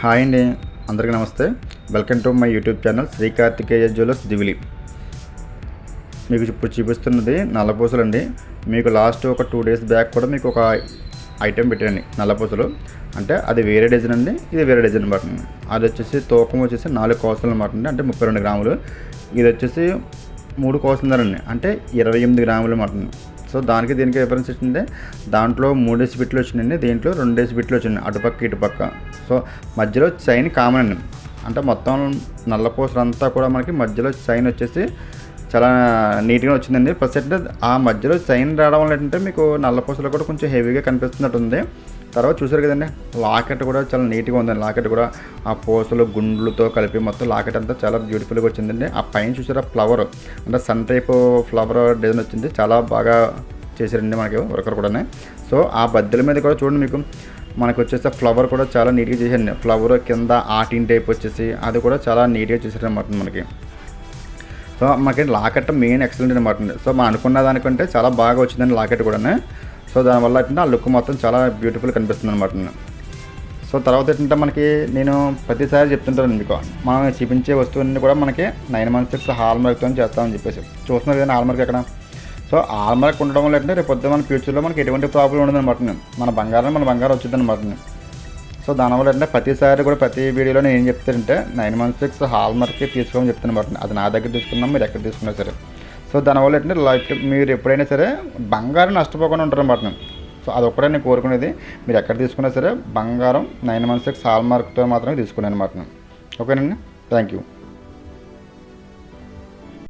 Hi అండి, అందరికీ నమస్తే. Welcome to my YouTube channel Shri Karthikeya jewellers Divili. మీకు ఇప్పుడు చూపిస్తున్నది నల్లపూసలు అండి. మీకు లాస్ట్ ఒక 2 days బ్యాక్ కూడా మీకు ఒక ఐటెం పెట్టండి నల్లపూసలు. అంటే అది వేరే డిజైన్ అండి, ఇది వేరే డిజైన్ అనమాట. అది వచ్చేసి తూకం వచ్చేసి 4 కోసలు అనమాట అండి, అంటే 32 గ్రాములు. ఇది వచ్చేసి 3 కోసలున్నారండి, అంటే 28 గ్రాములు అనమాట. సో దానికి దీనికి డిఫరెన్స్ ఏంటంటే దాంట్లో 3 బిట్లు వచ్చినాయండి, దీంట్లో 2 బిట్లు వచ్చినాయి అటుపక్క ఇటుపక్క. సో మధ్యలో చైన్ కామన్ అండి, అంటే మొత్తం నల్లపూసలు అంతా కూడా మనకి మధ్యలో చైన్ వచ్చేసి చాలా నీట్గా వచ్చిందండి. ప్లస్ అంటే ఆ మధ్యలో చైన్ రావడం వల్ల ఏంటంటే మీకు నల్లపూసలు కూడా కొంచెం హెవీగా కనిపిస్తున్నట్టుంది. తర్వాత చూసారు కదండి, లాకెట్ కూడా చాలా నీట్గా ఉందండి. లాకెట్ కూడా ఆ పూసలు గుండ్లతో కలిపి మొత్తం లాకెట్ అంతా చాలా బ్యూటిఫుల్గా వచ్చిందండి. ఆ పైన చూసారా ఫ్లవర్, అంటే సన్ టైప్ ఫ్లవర్ డిజైన్ వచ్చింది, చాలా బాగా చేశారండి మనకి వర్కర్ కూడా. సో ఆ బద్దెల మీద కూడా చూడండి, మీకు మనకు వచ్చేసి ఫ్లవర్ కూడా చాలా నీట్గా చేశారండి. ఫ్లవర్ కింద ఆర్టిన్ టైప్ వచ్చేసి అది కూడా చాలా నీట్గా చేశారనమాట మనకి. సో మనకి లాకెట్ మెయిన్ ఎక్సలెంట్ అనమాట. సో మనం అనుకున్న దానికంటే చాలా బాగా వచ్చిందండి లాకెట్ కూడా. సో దానివల్ల ఏంటంటే ఆ లుక్ మొత్తం చాలా బ్యూటిఫుల్ కనిపిస్తుంది అనమాట. సో తర్వాత ఏంటంటే మనకి నేను ప్రతిసారి చెప్తుంటాను మీకు, మనం చూపించే వస్తువులన్నీ కూడా మనకి 916 హాల్ మార్క్తో చేస్తామని చెప్పేసి చూస్తున్నారు కదా హాల్ మార్క్ ఎక్కడ. సో హాల్ మార్క్ ఉండడం వల్ల ఏంటంటే రేపు పొద్దున్న మన ఫ్యూచర్లో మనకి ఎటువంటి ప్రాబ్లం ఉండదు అనమాట. మన బంగారం వచ్చింది అనమాట. సో దానివల్ల ఏంటంటే ప్రతిసారి కూడా ప్రతి వీడియోలో నేను ఏం చెప్తానంటే 916 హాల్ మార్కే తీసుకోమని చెప్తాను అనమాట. అది నా దగ్గర తీసుకున్నాం, మీరు ఎక్కడ తీసుకున్నా సరే. సో దానివల్ల ఏంటంటే లైఫ్ మీరు ఎప్పుడైనా సరే బంగారం నష్టపోకుండా ఉంటారు అనమాట. సో అదొక్కడే నేను కోరుకునేది, మీరు ఎక్కడ తీసుకున్నా సరే బంగారం 916 హాల్ మార్క్తో మాత్రమే తీసుకున్నాను అనమాట. ఓకేనండి, థ్యాంక్ యూ.